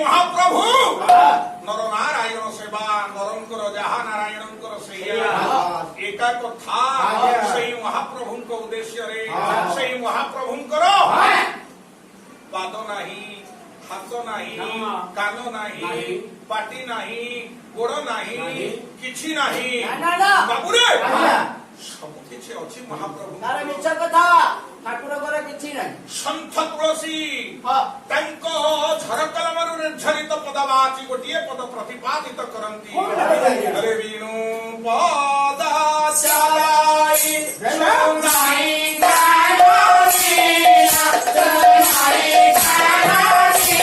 महाप्रभु नर नारायण सेवा नरंकर जहा नारायणकर एका कथा से महाप्रभु उद्देश्य से महाप्रभुंकर पाद नहीं हाथ नहीं कान नहीं पाटी नहीं गोड़ नहीं किछि नहीं बाबुरे सब किछि अछि महाप्रभु तार मिछ कथा ठाकुर घर किछि नहीं संत तुलसी तांको झरकलमरु निर्झरित पदवाची गोटिए पद प्रतिपादित करंती अरे विनु पद चलाई सुनाई गायोसी सुनाई गायोसी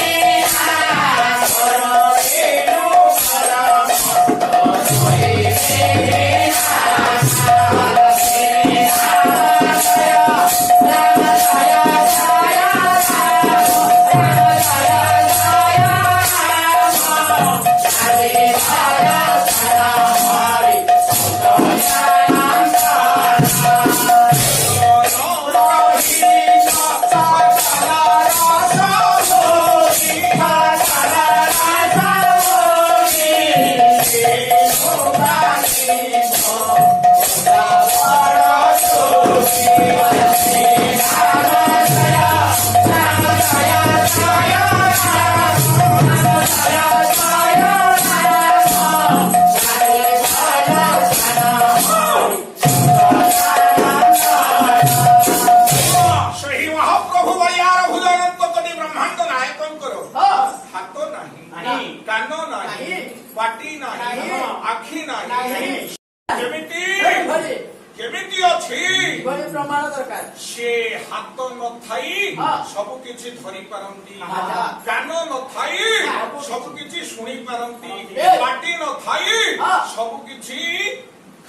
सब किछि धरी पारंती कान न थाई सब किछि सुनी पारंती पाटी न थाई सब किछि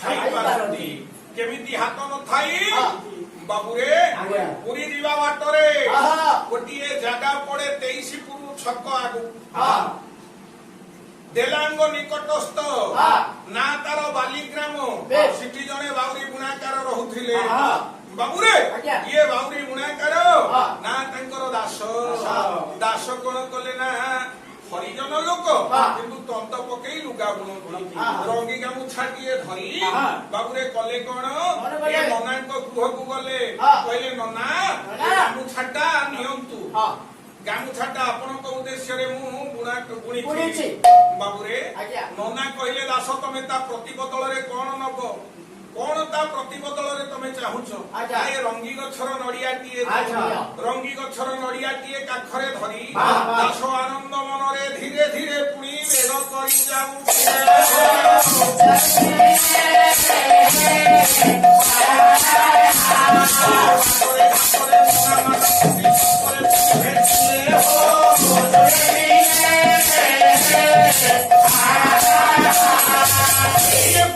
खाई पारंती केमिति हाथ न थाई बाबुरे पुरी जीवा बाटरे गोटिए जागा पड़े 23 पुरु छक आगु देलांग निकटस्थ ना तार बालीग्राम सिटी जने बाउरी बुणाकार रहुथिले बाबुरे ये बाउरी बुणाकार ना तांकर दास दास कोन कले ना हरिजन लोक किंतु तंत पकई लुगा बुणुथि रंगी गामु छाटिए धरी बाबुरे कले कोन ये ननांक गृह को गले कहले नना गामु छाटा नियंतु गामु छाटा आपनक उद्देश्य रे मु बुणी बाबुरे नना कहले दास तमे ता प्रतिबदल रे कोन नबो कोन ता प्रतिबदल रे तमे चाहुछ आए रंगी गछर नडियाटिए रंगी गछर नडियाटिए काखरे धरी दास आनंद मन रे धीरे धीरे पुणी वेद करि जाऊ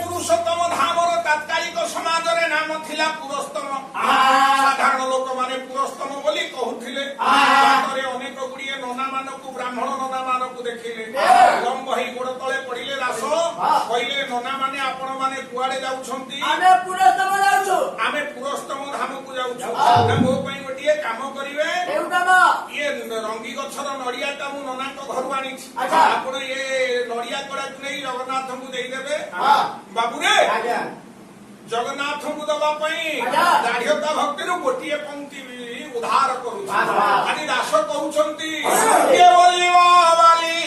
पुरुषोत्तम धामर तात्कालिक समाज रे नाम थिला पुरस्तम साधारण लोक माने पुरस्तम बोली कहउथिले बाटरे अनेक गुडिए नना मानकु ब्राह्मण नना मानकु देखिले लंब होई गोड़ तळे पडिले दास कहिले नना माने आपण माने कुआडे जाउछंती आमे पुरस्तम जाउछु आमे पुरस्तम धामकु जाउछु ना मो पई गोटिए काम करिवे एउटामा ये रंगी गछर नडियाटा मु ननाक घरु आनी आपण ये नडिया कोडा नै जगन्नाथଙ୍କୁ देई देबे बाबुरे जगन्नाथ को दबा दाढ़ता भक्ति गोटे पंक्ति उद्धार करू आदि दास कहउछंती के बोलिबा बाली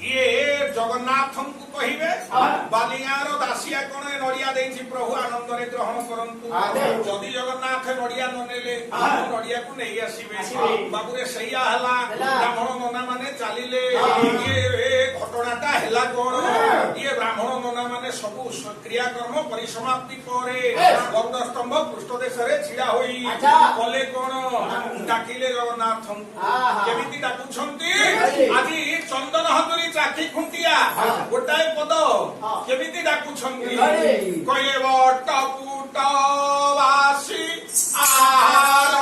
ये जगन्नाथ को कहिबे बालियार दासिया कोन नडिया देछि ମହାପ୍ରଭୁ ଆନନ୍ଦରେ ଗ୍ରହଣ କରନ୍ତୁ। ଯଦି ଜଗନ୍ନାଥ ନଡିଆ ନ ନେଲେ ନଡିଆକୁ ନେଇ ଆସିବେ। ବାବୁରେ ସେଇଆ ହେଲା। ବ୍ରାହ୍ମଣ ନନା ମାନେ ଚାଲିଲେ। ଇଏ ଘଟଣାଟା ହେଲା କଣ? ଇଏ ବ୍ରାହ୍ମଣ ନନା ମାନେ ସବୁ କ୍ରିୟାକର୍ମ ପରିସମାପ୍ତି ପରେ ଗରୁଡ ସ୍ତମ୍ଭ ପୃଷ୍ଠ ଦେଶରେ ଛିଡା ହୋଇ କଲେ କଣ? ଡାକିଲେ ଜଗନ୍ନାଥଙ୍କୁ। କେମିତି ଡାକୁଛନ୍ତି? ଆଜି ଚନ୍ଦନ ହତୁରି ଚାଖି ଖୁଣ୍ଟିଆ ଗୋଟାଏ ପଦ କେମିତି ଡାକୁଛନ୍ତି? କହିଲେ ବଟ ପୁଟ ବାସି ଆହାର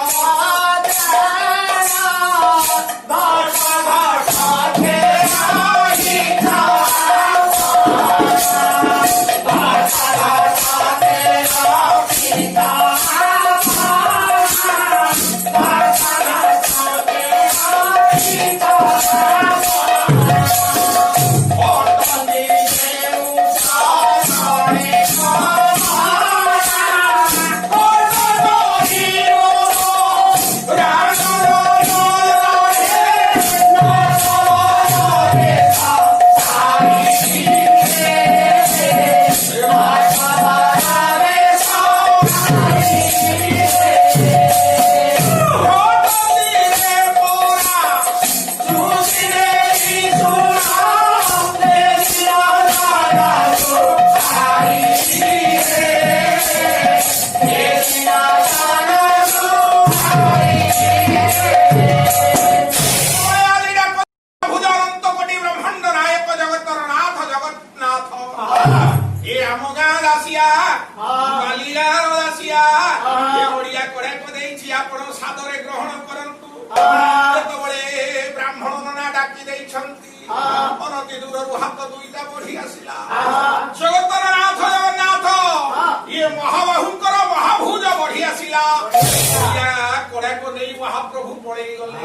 ସାଦରେ ଗ୍ରହଣ କରନ୍ତୁ। ଯେତେବେଳେ ବ୍ରାହ୍ମଣ ନନା ଡାକି ଦେଇଛନ୍ତି ଅନତି ଦୂରରୁ ହାତ ଦୁଇଟା ବଢି ଆସିଲା। ଜଗତର ନାଥ ଜଗନ୍ନାଥ ଇଏ ମହାବାହୁଙ୍କର ମହାଭୁଜ ବଢି ଆସିଲା। କଡ଼ାକୁ ନେଇ ମହାପ୍ରଭୁ ପଳେଇ ଗଲେ।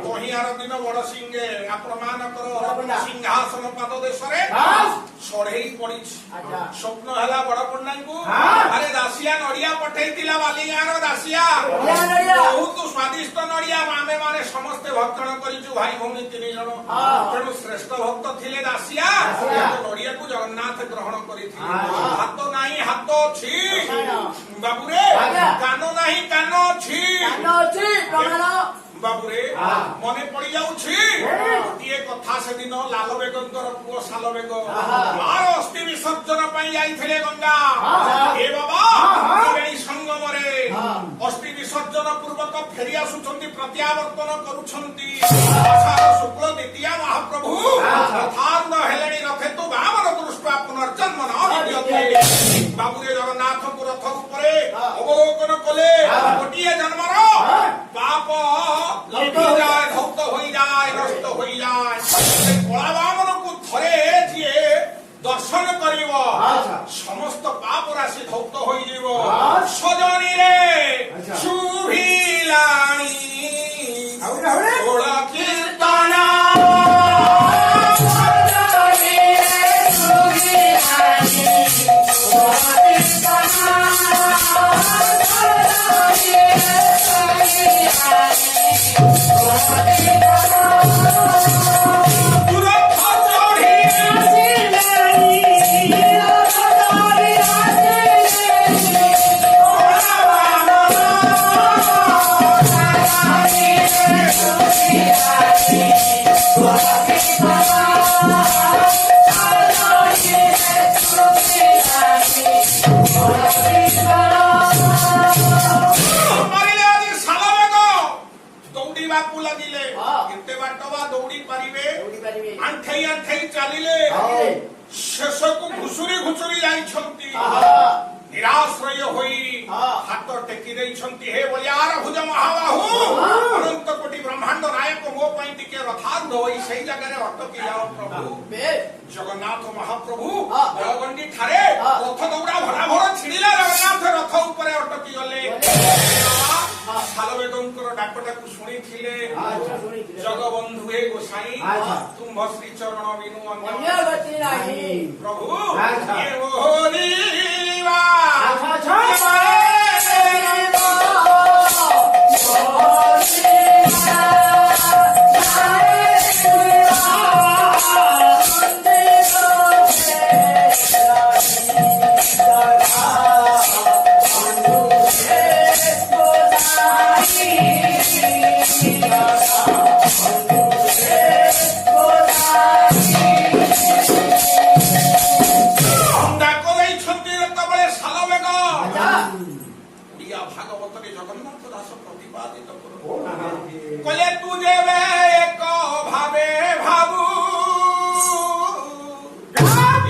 କହିଆର ଦିନ ବଡ ସିଂହେ ଆପଣମାନଙ୍କର ସିଂହାସନ ପାଦ ଦେଶରେ ସଢେଇ ପଡିଛି। ସ୍ୱପ୍ନ ହେଲା ବଡ ପଣ୍ଡାଙ୍କୁ। ଆରେ ଦାସିଆ ନଡିଆ ପଠେଇଥିଲା ବାଲିଗାଁର ଦାସିଆ। ବହୁତ ସ୍ୱାଦିଷ୍ଟ ନଡିଆ ଆମେ ମାନେ ସମସ୍ତେ ଭକ୍ଷଣ କରିଛୁ ଭାଇ ଭଉଣୀ 3 ଜଣ। ତେଣୁ ଶ୍ରେଷ୍ଠ ଭକ୍ତ ଥିଲେ ଦାସିଆ। ନଡିଆକୁ ଜଗନ୍ନାଥ ଗ୍ରହଣ କରିଥିଲେ। ହାତ ନାହିଁ ହାତ ଅଛି ବାବୁରେ। କାନ ନାହିଁ କାନ ଅଛି ବାବୁରେ। ମନେ ପଡି ଯାଉଛି ଗୋଟିଏ କଥା। ସେଦିନ ଲାଲ ବେଗଙ୍କର ପୁଅ ସାଲ ବେଗ ମାର ଅସ୍ଥି ବିସର୍ଜନ ପାଇଁ ଯାଇଥିଲେ ଗଙ୍ଗା। ଏ ବାବା ସଙ୍ଗମରେ ଅସ୍ଥି ବିସର୍ଜନ ପୂର୍ବକ ଫେରି ଆସୁଛନ୍ତି, ପ୍ରତ୍ୟାବର୍ତ୍ତନ କରୁଛନ୍ତି। ଶୁକ୍ଳ ଦ୍ୱିତୀୟା ମହାପ୍ରଭୁ ରଥାରୂଢ ହେଲେଣି। ରଥେତୁ ବାମନ ଦୃଷ୍ଟ୍ୟା ପୁନର୍ଜନ୍ମ ନ ବିଦ୍ୟତେ। ବାବୁରେ ଜଗନ୍ନାଥଙ୍କୁ ରଥ ଉପରେ ଅବଲୋକନ କଲେ। ଗୋଟିଏ ଜନ୍ମର ପାପ ଲିଭିଯାଏ, ଧୌତ ହୋଇଯାଏ, ନଷ୍ଟ ହୋଇଯାଏ। କଳା ବାମନକୁ ଥରେ ଯିଏ ଦର୍ଶନ କରିବ ସମସ୍ତ ପାପ ରାଶି ଧୌତ ହୋଇଯିବ। ସଜନୀରେ ଶୁଭିଲାଣି ଷୋଳ କୀର୍ତ୍ତନ। ଶେଷକୁ ଘୁଷୁରି ଘୁଷୁରି ଯାଇଛନ୍ତି। ନିରାଶ୍ରୟ ହୋଇ ହାତ ଟେକି ଦେଇଛନ୍ତି। ହେ ବଳିଆର ଭୁଜ ମହାବାହୁ ଅନନ୍ତ କୋଟି ବ୍ରହ୍ମାଣ୍ଡ ନାୟକ ମୋ ପାଇଁ ଟିକେ ରଥାରୂଢ ହୋଇ ସେଇ ଜାଗାରେ ଅଟକି ଯାଅ ପ୍ରଭୁ। ଜଗନ୍ନାଥ ମହାପ୍ରଭୁ ଦେଓଗଣ୍ଡି ଠାରେ ରଥ ଦୌଡା ଭରା ଭର ଛିଡ଼ିଲା। ଜଗନ୍ନାଥ ରଥ ଉପରେ ଅଟକି ଗଲେ। ସାଲବେଗଙ୍କର ଡାକଟାକୁ ଶୁଣିଥିଲେ। ଜଗବନ୍ଧୁ ହେ ଗୋସାଇଁ ତୁମ୍ଭ ଶ୍ରୀ ଚରଣ ବିନୁ ଅନ୍ୟ ଗତି ନାହିଁ। ପ୍ରଭୁ ଏ ଓହରିବା Ah ଓଡ଼ିଆ ଭାଗବତରେ ଜଗନ୍ନାଥ ଦାସ ପ୍ରତିପାଦିତ କରୁ ଓ ନାହାନ୍ତି। କହିଲେ ତୁ ଯେବେ ଏକ ଭାବେ ଭାବୁ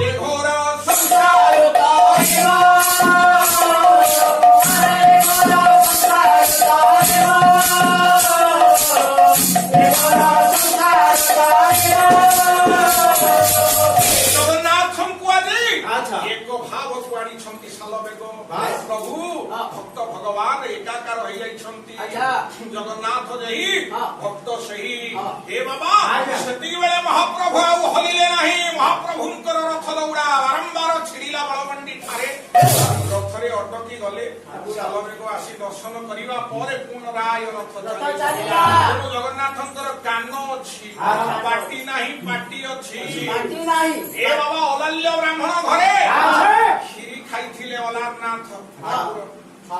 ଏ ଘୋର ସଂସାର ଜଗନ୍ନାଥଙ୍କୁ ଆଜି ଆଚ୍ଛା। ଏକ ଭାବକୁ ଆଣିଛନ୍ତି ଶାଲବେଗ ବାସ୍। ପ୍ରଭୁ ଭକ୍ତ ଭଗବାନ ଏକାକାର ହେଇଯାଇଛନ୍ତି ଆଚ୍ଛା। ଜଗନ୍ନାଥ ଯେହି ହଁ। ଭକ୍ତ ସେହି ହଁ। ହେ ବାବା ଆଜ୍ଞା। ସେତିକି ବେଳେ ମହାପ୍ରଭୁ ଆଉ ହଲିଲେ ନାହିଁ ମହାପ୍ରଭୁଙ୍କର ରଥ ଦୌଡ଼ା ବାରମ୍ବାର ଛିଡ଼ିଲା ବଳମଣ୍ଡି ଠାରେ ରଥରେ ଅଟକି ଗଲେ ଶାଲବେଗ ଆସି ଦର୍ଶନ କରିବା ପରେ ପୁନରାୟ ରଥ ରଥ ଚାଲିଲା। ଚାଲିଲା। ତେଣୁ ଜଗନ୍ନାଥଙ୍କର କାନ ଅଛି ଆଚ୍ଛା। ପାଟି ନାହିଁ ପାଟି ଅଛି ମାଟି ନାହିଁ ଏ ବାବା ଅଲାଲ୍ୟ ବ୍ରାହ୍ମଣ ଘରେ ଆଚ୍ଛା। କ୍ଷୀରି ଖାଇଥିଲେ ଅଲାରନାଥ ହଁ।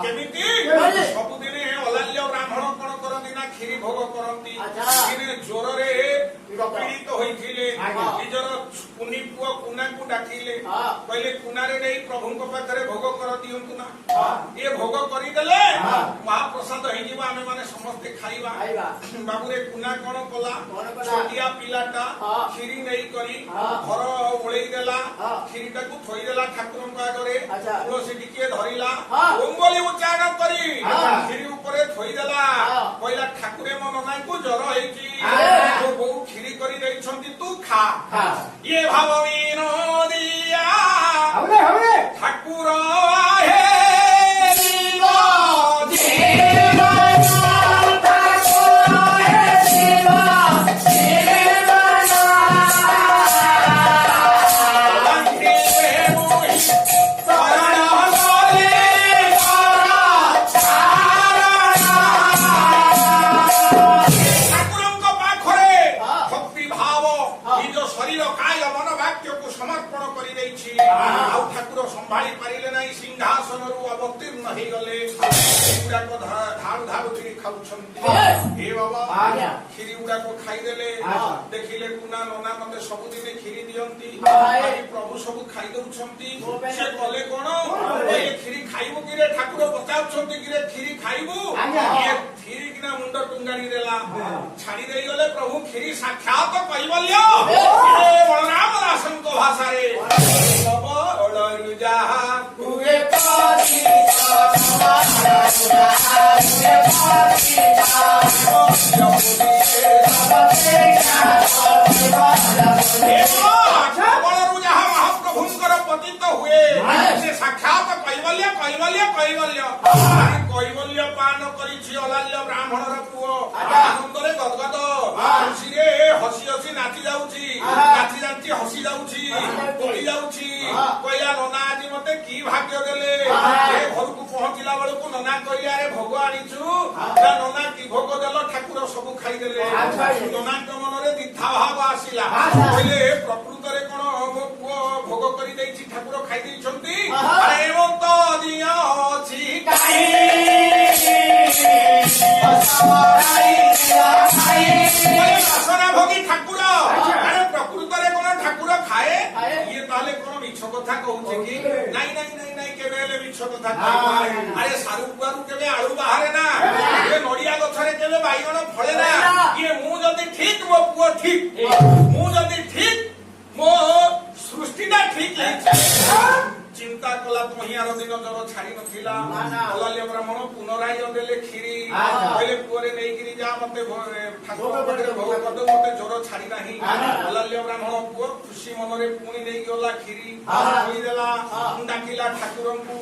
କେମିତି କେମିତି? ସବୁଦିନେ ଅଲାଲ୍ୟ ବ୍ରାହ୍ମଣ କଣ କରନ୍ତି ନା କ୍ଷୀରି ଭୋଗ କରନ୍ତି ଆଚ୍ଛା। ଦିନେ ଜ୍ୱରରେ ପୀଡ଼ିତ ହୋଇଥିଲେ ଆଜ୍ଞା। ନିଜର କୁନି ପୁଅ କୁନାକୁ ଡାକିଲେ ହଁ। କହିଲେ କୁନାରେ ନେଇ ପ୍ରଭୁଙ୍କ ପାଖରେ ଭୋଗ କର ଦିଅନ୍ତୁ ନା ହଁ। ଇଏ ଭୋଗ କରିଦେଲେ ହଁ। ମହାପ୍ରସାଦ ହେଇଯିବ ଆମେ ମାନେ ସମସ୍ତେ ଖାଇବା ଖାଇବା। ବାବୁରେ କୁନା କଣ କଲା କଣ କଲା? ଛୋଟିଆ ପିଲାଟା ହଁ। କ୍ଷୀରି ନେଇ କରି ହଁ। ଘର ଓଳେଇ ଦେଲା ହଁ। କ୍ଷୀରିଟାକୁ ଥୋଇଦେଲା ଠାକୁରଙ୍କ ଆଗରେ ଆଚ୍ଛା। ତୁଳସୀ ଟିକିଏ ଧରିଲା ହଁ। ଓಂ ବୋଲି ଉଚ୍ଚାରଣ କରି ଆଚ୍ଛା। କ୍ଷୀରି ଉପରେ ଥୋଇଦେଲା ହଁ। କହିଲା ଠାକୁରେ ମୋ ନନାଙ୍କୁ ଜ୍ୱର ହେଇଛି ଆଚ୍ଛା। ମୋ ବୋଉ କ୍ଷୀରି କରି ଦେଇଛନ୍ତି ତୁ ଖା ଖା। ଇଏ ଭାବ ବିନୋଦିଆ ହବନି ହବନି। ଠାକୁର ଆହେ ଠାକୁରଙ୍କ ପାଖରେ ଭକ୍ତି ଭାବ ନିଜ ଶରୀର କାୟ ମନ ବାକ୍ୟକୁ ସମର୍ପଣ କରିଦେଇଛି ଆଉ ଠାକୁର ସମ୍ଭାଳି ପାରିଲେ ନାହିଁ ସିଂହାସନରୁ ଅବତୀର୍ଣ୍ଣ ହେଇଗଲେ ଗୁଡାକ ଧାରୁ ଧାରୁ କ୍ଷୀରି ଖାଉଛନ୍ତି ହେ ବାବା ଆଜ୍ଞା। କ୍ଷୀରି ଗୁଡାକ ଖାଇଦେଲେ ଆଚ୍ଛା। ଦେଖିଲେ କୁନା ନନା ମତେ ସବୁଦିନେ କ୍ଷୀରି ଦିଅନ୍ତି ଆଜ୍ଞା। ଆଜି ପ୍ରଭୁ ସବୁ ଖାଇଦଉଛନ୍ତି ମୋ ପାଇଁ ସେ କଲେ କଣ କଲେ? କହିଲେ କ୍ଷୀରି ଖାଇବୁ କିରେ ଠାକୁର ପଚାରୁଛନ୍ତି କିରେ କ୍ଷୀରି ଖାଇବୁ ଆଜ୍ଞା। ଇଏ କ୍ଷୀରି କିନା ମୁଣ୍ଡ ଟୁଙ୍ଗାରି ଦେଲା ଛାଡି ଦେଇଗଲେ ପ୍ରଭୁ କ୍ଷୀରି ସାକ୍ଷାତ କୈବଲ୍ୟ ଏ ବଳରାମ ଦାସଙ୍କ ଭାଷାରେ ବଳରୁ ଯାହା ହୁଏ ପାଛି ବଳରୁ ଯାହା ମହାପ୍ରଭୁଙ୍କର ପତିତ ହୁଏ ସେ ସାକ୍ଷାତ କୈବଲ୍ୟ କୈବଲ୍ୟ କୈବଲ୍ୟ କୈବଲ୍ୟ ପାନ କରିଛି ଅଲାଲ୍ୟ ବ୍ରାହ୍ମଣର ପୁଅ ଆନନ୍ଦରେ ଗଦଗଦ ଖୁସିରେ ହସି ହସି ନାଚି ଯାଉଛି ନାଚି ଯାଉଛି ହସି ଯାଉଛି ପୋଡ଼ି ଯାଉଛି କହିଲା ନନା ଆଜି ମତେ କି ଭାଗ୍ୟ ଦେଲେ ଏ ଘରକୁ ପହଞ୍ଚିଲା ବେଳକୁ ନନା କହିଲେ ଆରେ ଭୋଗ ଆଣିଛୁ ନା ନନା କି ଭୋଗ ଦେଲ ଠାକୁର ସବୁ ଖାଇଦେଲେ ନନାଙ୍କ ମନରେ ଦ୍ୱିଧା ଭାବ ଆସିଲା କହିଲେ ପ୍ରକୃତରେ କଣ ମୋ ପୁଅ ଭୋଗ କରିଦେଇଛି ଠାକୁର ଖାଇ ଦେଇଛନ୍ତି ଆରେ ମୋ ତ ଦିଅ ଅଛି ବାସନା ଭୋଗୀ ଠାକୁର ଆରେ ପ୍ରକୃତରେ କଣ ଠାକୁର ଖାଏ ଇଏ ତାହେଲେ କଣ ମିଛ କଥା କହୁଛି କି ନାଇଁ ନାଇଁ ନାଇଁ ନାଇଁ କେବେ ହେଲେ ମିଛ କଥା କହିବ ଆରେ ସାରୁ ପୁଆରୁ କେବେ ଆଳୁ ବାହାରେ ନା ଏ ନଡିଆ ଗଛରେ କେବେ ବାଇଗଣ ଫଳେ ନା ଇଏ ମୁଁ ଯଦି ଠିକ ମୋ ପୁଅ ଠିକ ମୁଁ ଯଦି ଠିକ ମୋ ସୃଷ୍ଟିଟା ଠିକ ହେଇଛି ଚିନ୍ତା କଲା ମହିଆର ଦିନ ଜର ଛାଡି ନଥିଲା ଅଲାଲ୍ୟ ବ୍ରାହ୍ମଣ ପୁନରାୟ ଦେଲେ କ୍ଷୀରି କହିଲେ ପୁଅରେ ନେଇକିରି ଯା ମତେ ଠାକୁର ପାଖରେ ଭୋଗ କରିଦଉ ମତେ ଜ୍ୱର ଛାଡି ନାହିଁ ଅଲାଲ୍ୟ ବ୍ରାହ୍ମଣ ପୁଅ ଖୁସି ମନରେ ପୁଣି ନେଇକି ଗଲା କ୍ଷୀରି ଖୋଇଦେଲା ଡାକିଲା ଠାକୁରଙ୍କୁ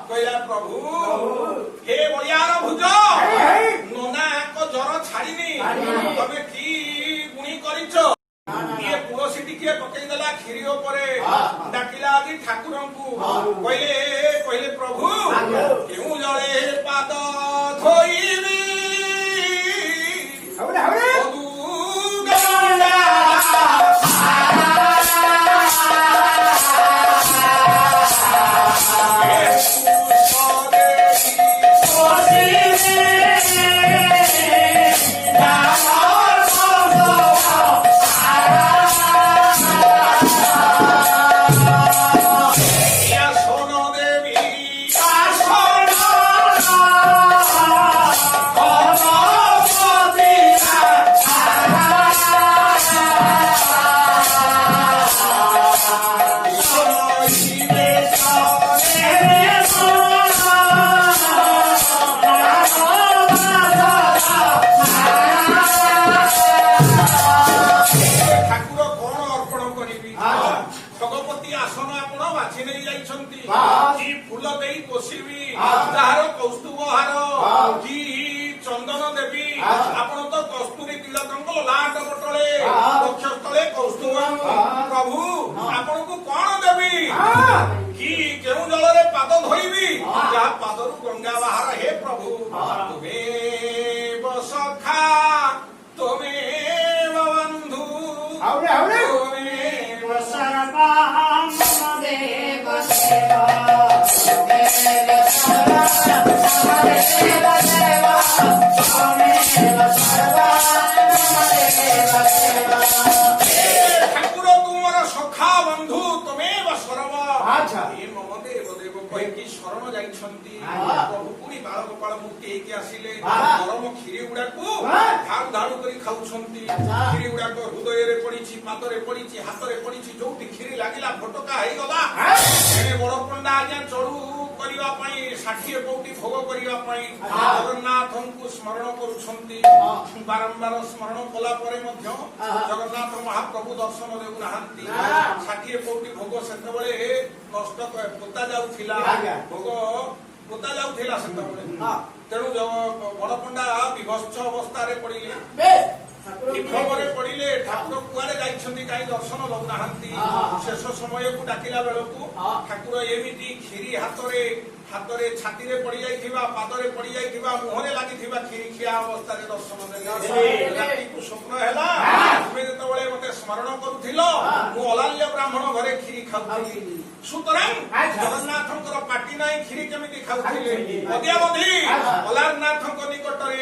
କହିଲା ପ୍ରଭୁ ହେ ବଳିଆର ଭୁଜ ନନାଙ୍କ ଜ୍ୱର ଛାଡିନି ତମେ କି ଗୁଣି କରିଛ ଇଏ ତୁଳସୀ ଟିକିଏ ପକେଇଦେଲା କ୍ଷୀରି ଉପରେ ଡାକିଲା ଆଜି ଠାକୁରଙ୍କୁ କହିଲେ ପ୍ରଭୁ କେଉଁ ଜଳେ ପାଦ ଧୋଇବି ହବନି ହବନି। সোনো দেবী ଆଚ୍ଛା। ଏ ମମ ଦେବ ଦେବ କହିକି ଶରଣ ଯାଇଛନ୍ତି। ପ୍ରଭୁ ପୁଣି ବାଳ ଗୋପାଳ ମୁକ୍ତି ହେଇକି ଆସିଲେ। ଗରମ କ୍ଷୀରି ଗୁଡାକୁ ଧାଡୁ ଧାଡୁ କରି ଖାଉଛନ୍ତି। କ୍ଷୀରି ଗୁଡାକ ହୃଦୟରେ ପଡିଛି, ପାଦରେ ପଡିଛି, ହାତରେ ପଡିଛି। ଯୋଉଠି କ୍ଷୀରି ଲାଗିଲା ଫଟକା ହେଇଗଲା। ଏଣେ ବଡ ପଣ୍ଡା ଆଜ୍ଞା ଚଳୁ କରିବା ପାଇଁ 60 କୋଟି ଭୋଗ କରିବା ପାଇଁ ଜଗନ୍ନାଥଙ୍କୁ ସ୍ମରଣ କରୁଛନ୍ତି। ବାରମ୍ବାର ସ୍ମରଣ କଲା ପରେ ମଧ୍ୟ ଜଗନ୍ନାଥ ମହାପ୍ରଭୁ ଦର୍ଶନ ଦେଉନାହାନ୍ତି। 60 କୋଟି ଭୋଗ ସେତେବେଳେ ନଷ୍ଟ ପୋତା ଯାଉଥିଲା। ଭୋଗ ପୋତା ଯାଉଥିଲା ସେତେବେଳେ। ତେଣୁ ବଡ ପଣ୍ଡା ବିଭତ୍ସ ଅବସ୍ଥାରେ ପଡିଲେ। ବିଭ୍ରମରେ ପଡିଲେ। ଠାକୁର କୁଆଡେ ଯାଇଛନ୍ତି କାହିଁ ଦର୍ଶନ ଦଉନାହାନ୍ତି। ଶେଷ ସମୟକୁ ଡାକିଲା ବେଳକୁ ଠାକୁର ଏମିତି କ୍ଷୀରି ହାତରେ ଛାତିରେ ପଡି ଯାଇଥିବା, ପାଦରେ ପଡି ଯାଇଥିବା, ମୁହଁରେ ଲାଗିଥିବା କ୍ଷୀରି ଖିଆ ଅବସ୍ଥାରେ ଦର୍ଶନ ଦେଲେ। ରାତିକୁ ସ୍ୱପ୍ନ ହେଲା, ତୁମେ ଯେତେବେଳେ ମତେ ସ୍ମରଣ କରୁଥିଲ ମୁଁ ଅଲାଲ୍ୟ ବ୍ରାହ୍ମଣ ଘରେ କ୍ଷୀରି ଖାଉଥିଲି। ସୁତରାଂ ଜଗନ୍ନାଥଙ୍କର ପାଟି ନାହିଁ, କ୍ଷୀରି କେମିତି ଖାଉଥିଲେ? ଅଦ୍ୟାବଧି ଅଲାରନାଥଙ୍କ ନିକଟରେ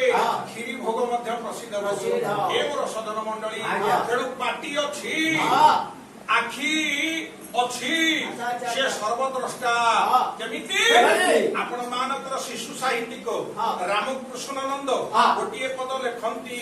କ୍ଷୀରି ଭୋଗ ମଧ୍ୟ ପ୍ରସିଦ୍ଧ ହେଉଛି। ଏ ମୋର ସଦନ ମଣ୍ଡଳୀ, ତେଣୁ ପାଟି ଅଛି, ଆଖି ଅଛି, ସେ ସର୍ବଦ୍ରଷ୍ଟା। କେମିତି? ଆପଣ ମାନଙ୍କର ଶିଶୁ ସାହିତ୍ୟିକ ରାମକୃଷ୍ଣ ନନ୍ଦ ଗୋଟିଏ ପଦ ଲେଖନ୍ତି,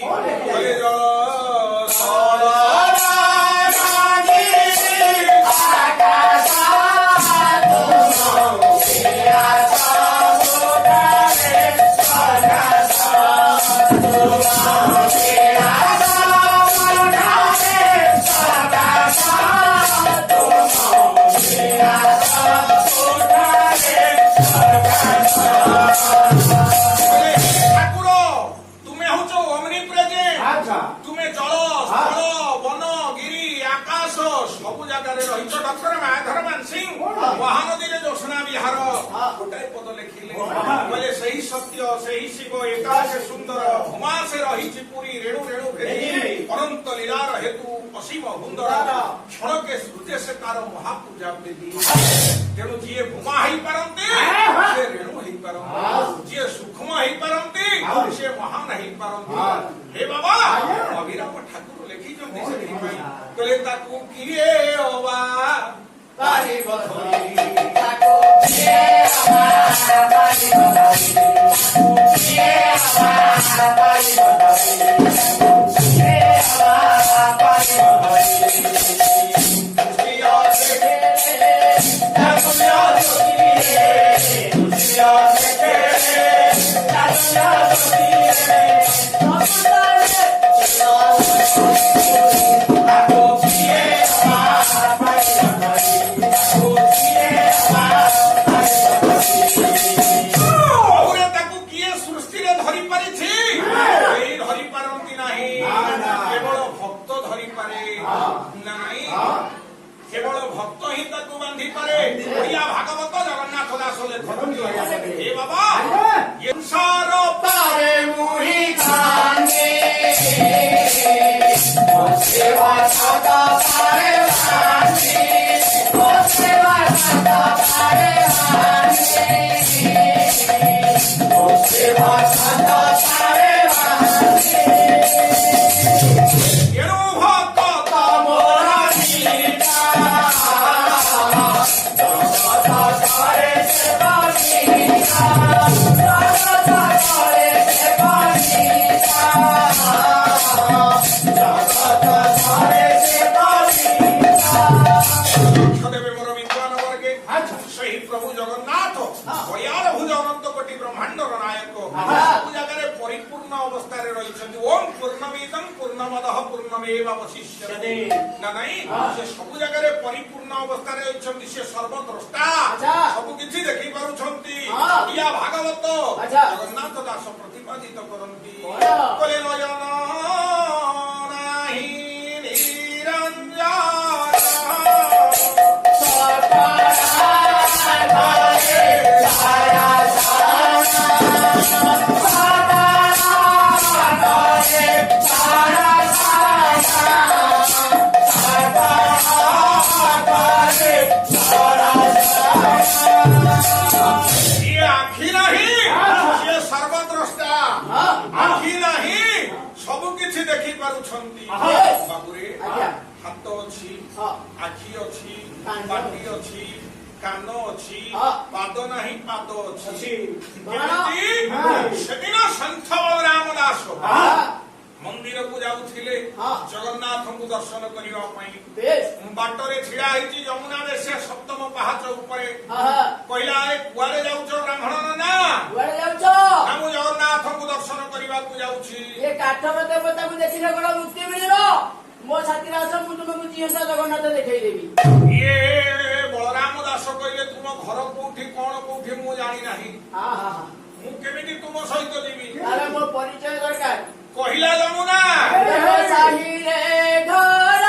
ସେହି ସତ୍ୟ ସେହି ଶିବ ଏକା ସେ ସୁନ୍ଦର ଭୂମା ସେ ରହିଛି ପୁରୀ ରେଣୁ ରେଣୁ ଭେଦି ଅନନ୍ତ ଲୀଳାର ହେତୁ ଅସୀମ ସୁନ୍ଦର କ୍ଷଣକେ ସୃଜେ ସେ ତାର ମହାପୂଜା ବେଦୀ। ତେଣୁ ଯିଏ ଭୂମା ହେଇପାରନ୍ତି ସେ ରେଣୁ ହେଇପାରନ୍ତି, ଯିଏ ସୂକ୍ଷ୍ମ ହେଇପାରନ୍ତି ସେ ମହାନ ହେଇପାରନ୍ତି। ହେ ବାବା, ଅଭିରାମ ଠାକୁର ଲେଖିଛନ୍ତି ସେଥିପାଇଁ କହିଲେ ତାକୁ କିଏ ଅବା ପାରିବ ଧରି, ତାକୁ କିଏ ଅବା ପାରିବ ଧରି, କିଏ ଅବା ପାରିବ ଧରି, କିଏ ଅବା ପାରିବ ଧରି। केवल भक्त ही तक बांधी पारे। बढ़िया भागवत जगन्नाथ दास लेखन हे बाबा ये संसार पारे मुहि खाने सेवा सदा पारे वाणी, सेवा सदा पारे वाणी, सेवा सदा पारे वाणी। एणु भक्त तमोरा नीता प्रभु जगन्नाथ बयार भुज अनंत कोटि ब्रह्मांडर नायक सब जगह परिपूर्ण अवस्था रही। ओम पूर्णमिदं पूर्णमदः पूर्णमेवावशिष्यते ना नहीं से सब जगह परिपूर्ण अवस्था रही। से सर्वद्रष्टा सब किछि देखि पारुछंती। या भागवत जगन्नाथ दास प्रतिपादित करंती कले नयन नाही निरंजन देखी पारुछंती। बाबुरे हाथ अछि, आखि अछि, पाटी अछि, କାନ ଅଛି ହଁ। ପାଦ ନାହିଁ ପାଦ ଅଛି ଅଛି। କେମିତି? ହଁ। ସେଦିନ ସନ୍ଥ ବଳରାମ ଦାସ ହଁ। ମନ୍ଦିରକୁ ଯାଉଥିଲେ ହଁ। ଜଗନ୍ନାଥଙ୍କୁ ଦର୍ଶନ କରିବା ପାଇଁ ବେଶ ବାଟରେ ଛିଡା ହେଇଛି ଯମୁନା ବେଶିଆ ସପ୍ତମ ପାହାଚ ଉପରେ ଆହା କହିଲା ଆରେ କୁଆଡେ ଯାଉଛ ବ୍ରାହ୍ମଣର ନା କୁଆଡେ ଯାଉଛ? ନା ମୁଁ ଜଗନ୍ନାଥଙ୍କୁ ଦର୍ଶନ କରିବାକୁ ଯାଉଛି ଏ କାଠ ଦେବତାକୁ ଦେଖିଲେ କଣ ମୁକ୍ତି ମିଳିବ? ମୋ ସାଥିରେ ଆସ, ମୁଁ ତୁମକୁ ଜିଅନ୍ତା ଜଗନ୍ନାଥ ଦେଖେଇଦେବି। ଇଏ ବଳରାମ ଦାସ କହିଲେ ତୁମ ଘର କୋଉଠି କଣ କୋଉଠି ମୁଁ ଜାଣି ନାହିଁ ଆହା ମୁଁ କେମିତି ତୁମ ସହିତ ଯିବି ତାହେଲେ ମୋ ପରିଚୟ ଦରକାର। କହିଲା ଯମୁନା ସାହିରେ ଘର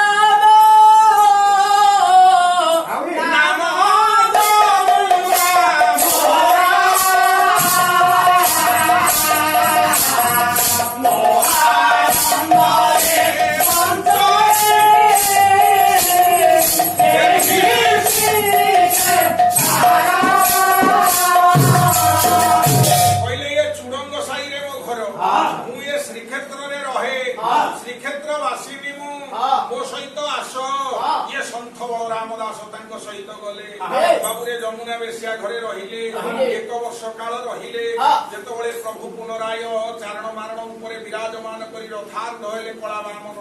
ଆହୁରି। ନାମ କହିଲେ ଇଏ ଚୁଡଙ୍ଗ ସାହିରେ ମୋ ଘର ମୁଁ ଏ ଶ୍ରୀକ୍ଷେତ୍ରରେ ରହେ ଶ୍ରୀକ୍ଷେତ୍ର ବାସିନୀ ମୁଁ ମୋ ସହିତ ଆସ ଇଏ ସନ୍ଥ ବଳରାମ ଦାସ ତାଙ୍କ ସହିତ ଗଲେ ବାବୁରେ ଯମୁନା ବେଶିଆ ଘରେ ରହିଲେ 1 ବର୍ଷ କାଳ ରହିଲେ ଯେତେବେଳେ ପ୍ରଭୁ ପୁନରାୟ ଚାରଣ ମାରଣ ଉପରେ ବିରାଜମାନ କରି ରଥାର୍ଥ ହେଲେ କଳା ବାମନ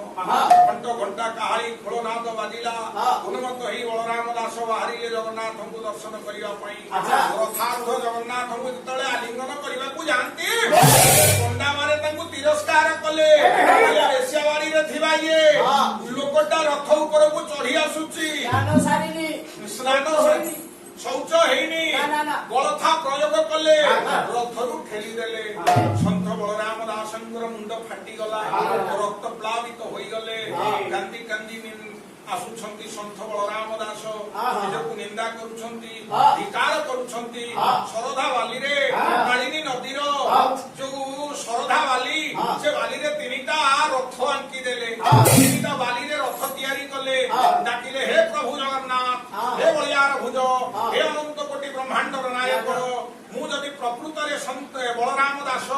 ଘଣ୍ଟ ଘଣ୍ଟା କାହାଳି ଖୋଳନାଦ ବାଜିଲା ହନୁମନ୍ତ ହେଇ ବଳରାମ ଦାସ ବାହାରିଲେ ଜଗନ୍ନାଥଙ୍କୁ ଦର୍ଶନ କରିବା ପାଇଁ ରଥାର୍ଥ ଜଗନ୍ନାଥଙ୍କୁ ଯେତେବେଳେ ଆଲିଙ୍ଗନ କରିବାକୁ ଯାଆନ୍ତି ପଣ୍ଡାମାନେ ତାଙ୍କୁ ତିରସ୍କାର କଲେ ବେଶିଆ ବାଡିରେ ଥିବା ଇଏ ଲୋକଟା ରଥ ଉପରକୁ ଚଢି ଆସୁଛି ଜ୍ଞାନ ସାରିନି ସ୍ନାନ ସରିନି ଶୌଚ ହେଇନି ନା, ନା। ବଳଥା ପ୍ରୟୋଗ କଲେ ରଥରୁ ଠେଲିଦେଲେ ସନ୍ଥ ବଳରାମ ଦାସଙ୍କର ମୁଣ୍ଡ ଫାଟିଗଲା ରକ୍ତ ପ୍ଲାବିତ ହୋଇଗଲେ କାନ୍ଦି କାନ୍ଦି ଆସୁଛନ୍ତି ସନ୍ଥ ବଳରାମ ଦାସ ନିଜକୁ ନିନ୍ଦା କରୁଛନ୍ତି ଧିକାର କରୁଛନ୍ତି ଶରଧା ବାଲିରେ କାଳିନୀ ନଦୀର ଯୋଉ ଶରଧା ବାଲି ସେ ବାଲିରେ 3ଟା ରଥ ଆଙ୍କି ଦେଲେ 3ଟା ବାଲିରେ ରଥ ତିଆରି କଲେ ଡାକିଲେ ହେ ପ୍ରଭୁ ଜଗନ୍ନାଥ ହେ ବଳିୟାର ଭୁଜ ହେ ଅନନ୍ତ କୋଟି ବ୍ରହ୍ମାଣ୍ଡର ନାୟକ ମୁଁ ଯଦି ପ୍ରକୃତରେ ସନ୍ଥ ବଳରାମ ଦାସ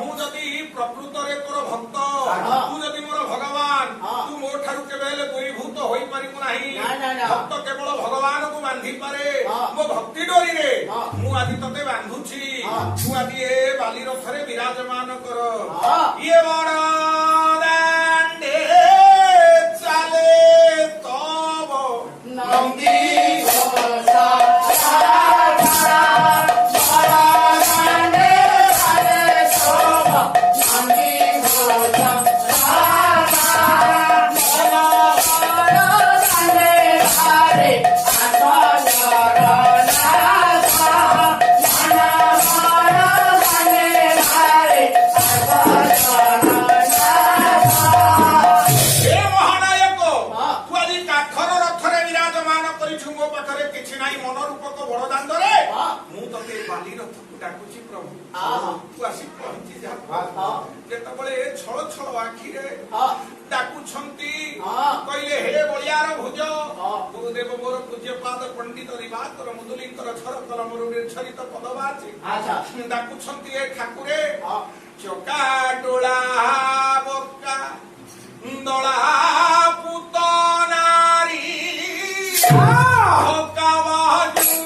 ମୁଁ ଯଦି ପ୍ରକୃତରେ ତୋର ଭକ୍ତ ତୁ ଯଦି ମୋର ଭଗବାନ ତୁ ମୋ ଠାରୁ କେବେ ହେଲେ ଦୂରୀଭୂତ ହୋଇପାରିବୁ ନାହିଁ ଭକ୍ତ କେବଳ ଭଗବାନକୁ ବାନ୍ଧି ପାରେ ମୋ ଭକ୍ତି ଡୋରିରେ ମୁଁ ଆଜି ତତେ ବାନ୍ଧୁଛି ତୁ ଆଜି ଏ ବାଲି ରଥରେ ବିରାଜମାନ କର ଇଏ ବଡ ଦାଣ୍ଡେ ଚାଲେ ତବ ନନ୍ଦୀ ହେ ମହାନାୟକ ତୁ ଆଜି କାଠର ରଥରେ ବିରାଜମାନ କରିଛୁ ମୋ ପାଖରେ କିଛି ନାହିଁ ମନରୂପକ ବଡଦାଣ୍ଡରେ ମୁଁ ତତେ ବାଲି ରଥକୁ ଡାକୁଛି ପ୍ରଭୁ ତୁ ଆସି ପହଞ୍ଚି ଯା ଯେତେବେଳେ ଛଳ ଛଳ ଆଖିରେ ଡାକୁଛନ୍ତି କହିଲେ ହେ ବଳିୟାର ଭୁଜ ଗୁରୁଦେବ ମୋର ପୂଜ୍ୟପାଦ ପଣ୍ଡିତ ଦିବାକର ମୁଦୁଲିଙ୍କର ଝରକର ମୋର ନିର୍ଝରିତ ପଦବାଚି ଡାକୁଛନ୍ତି ଏ ଠାକୁରେ ଚକା ଡୋଳା ବକା ଦଳା ପୁତ ନାରୀ ଧକା ବାଜୁନି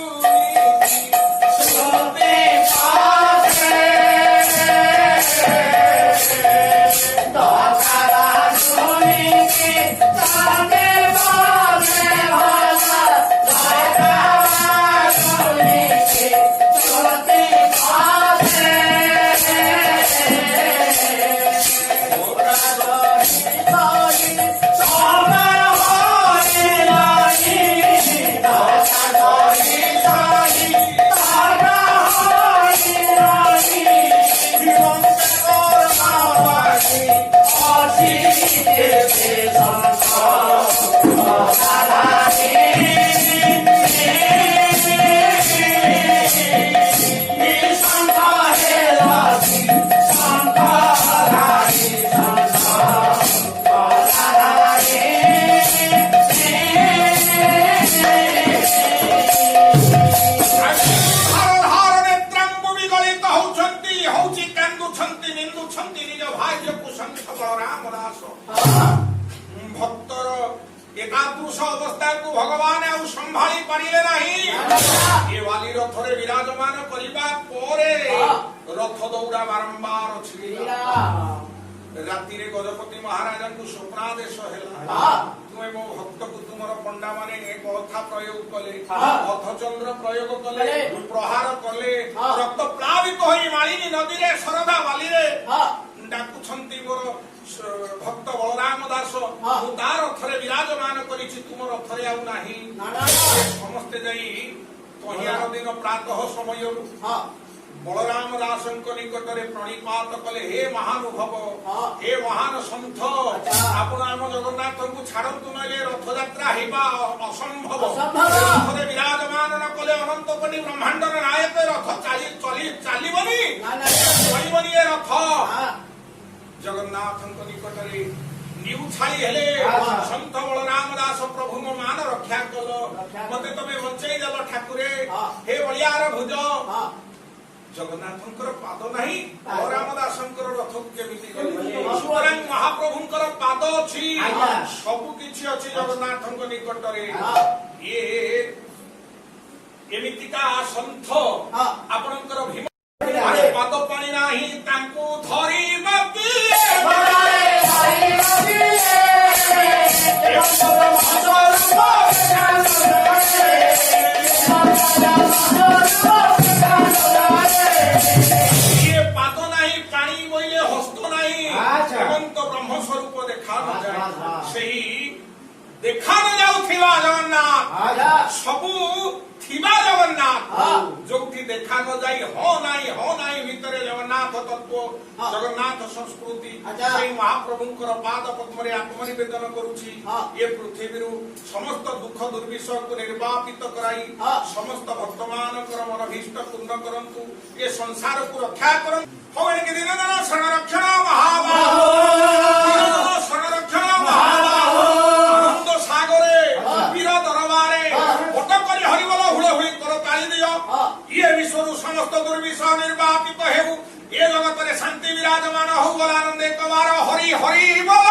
ତାଙ୍କୁ ଭଗବାନ ଆଉ ସମ୍ଭାଳି ପାରିଲେ ନାହିଁ। ଏ ବାଲି ରଥରେ ବିରାଜମାନ କରିବା ପରେ ରଥ ଦୌଡ଼ା ବାରମ୍ବାର ଛିଡ଼ିଲା। ରାତିରେ ଗଜପତି ମହାରାଜାଙ୍କୁ ସ୍ୱପ୍ନାଦେଶ ହେଲା, ତୁମେ ମୋ ଭକ୍ତକୁ ତୁମର ପଣ୍ଡାମାନେ କଥା ପ୍ରୟୋଗ କଲେ, ଅର୍ଥଚନ୍ଦ୍ର ପ୍ରୟୋଗ କଲେ, ପ୍ରହାର କଲେ, ରକ୍ତ ପ୍ଳାବିତ ହୋଇ ମାଳିନୀ ନଦୀରେ ଶରଦା ବାଲିରେ ଡାକୁଛନ୍ତି ମୋର ଭକ୍ତ ବଳରାମ ଦାସ, ମୁଁ ତା ରଥରେ ବିରାଜମାନ କରିଛି, ତୁମ ରଥରେ ଆଉ ନାହିଁ। ସମସ୍ତେ ଯାଇ ତହିଁଆର ଦିନ ପ୍ରାତଃ ସମୟରୁ ବଳରାମ ଦାସଙ୍କ ନିକଟରେ ପ୍ରଣିପାତ କଲେ, ହେ ମହାନୁଭବ, ହେ ମହାନ ସନ୍ଥ, ଆପଣ ଆମ ଜଗନ୍ନାଥଙ୍କୁ ଛାଡ଼ନ୍ତୁ, ନହେଲେ ରଥଯାତ୍ରା ହେବା ଅସମ୍ଭବ। ରଥରେ ବିରାଜମାନ ନ କଲେ ଅନନ୍ତ କୋଟି ବ୍ରହ୍ମାଣ୍ଡର ନାୟକ ରଥ ଚାଲିବନି, ଚଳିବନି ଏ ରଥ। ଜଗନ୍ନାଥଙ୍କ ନିକଟରେ ନିଉଛାଳି ହେଲେ, ସନ୍ଥ ବଳରାମ ଦାସ, ପ୍ରଭୁ ମୋ ମାନ ରକ୍ଷା କଲ, ମତେ ତମେ ବଞ୍ଚେଇ ଦେଲ ଠାକୁରେ, ହେ ବଳିଆର ଭୁଜ। ଜଗନ୍ନାଥଙ୍କର ପାଦ ନାହିଁ, ବଳରାମ ଦାସଙ୍କର ରଥକୁ କେମିତି ଗଲେ? ସୁତରାଂ ମହାପ୍ରଭୁଙ୍କର ପାଦ ଅଛି, ସବୁ କିଛି ଅଛି ଜଗନ୍ନାଥଙ୍କ ନିକଟରେ। ଇଏ ଏମିତିକା ସନ୍ଥ ଆପଣଙ୍କର ଭୀମ ପାଦ ପାଣି ନାହିଁ, ତାଙ୍କୁ ଧରିବା ପାଦ ନାହିଁ, ପାଣି ବୋଇଲେ ହସ୍ତ ନାହିଁ, ହେମନ୍ତ ବ୍ରହ୍ମ ସ୍ୱରୂପ ଦେଖା ନଯାଏ। ସେହି ଦେଖା ନ ଯାଉଥିବା ଜଗନ୍ନାଥ, ସବୁ ଥିବା ଜଗନ୍ନାଥ, ଯୋଉଠି ଦେଖା ନ ଯାଇ ହଁ ନାହିଁ ଭିତରେ ଜଗନ୍ନାଥ ତତ୍ଵ, ଜଗନ୍ନାଥ ସଂସ୍କୃତି, ସେଇ ମହାପ୍ରଭୁଙ୍କର ପାଦ ପଦ୍ମରେ ଆତ୍ମନିବେଦନ କରୁଛି। ଏ ପୃଥିବୀରୁ ସମସ୍ତ ଦୁଃଖ ଦୁର୍ବିଷୟକୁ ନିର୍ବାପିତ କରାଇ ସମସ୍ତ ଭକ୍ତମାନଙ୍କର ମନଭୀଷ୍ଟ ପୂର୍ଣ୍ଣ କରନ୍ତୁ, ଏ ସଂସାରକୁ ରକ୍ଷା କରନ୍ତୁ। ହଉଣିକି ଦିନ ଦିନ ଶରଣରକ୍ଷଣ ମହାବାହୁ, ଶରଣରକ୍ଷଣ ମହାବାହୁ, ଆନନ୍ଦ ସାଗରେ ବୀର ଦରବାରେ ବଟ କରି ହରିବଲ ହୁଳହୁଳି କର ତାଳି ଦିଅ। ଇଏ ବିଶ୍ୱରୁ ସମସ୍ତ ଦୁର୍ବିଷୟ ନିର୍ବାପିତ ହେଉ, ଏ ଜଗତରେ ଶାନ୍ତି ବିରାଜମାନ ହଉ। ବଲାନନ୍ଦେ କବାର ହରି ହରି ବଲ।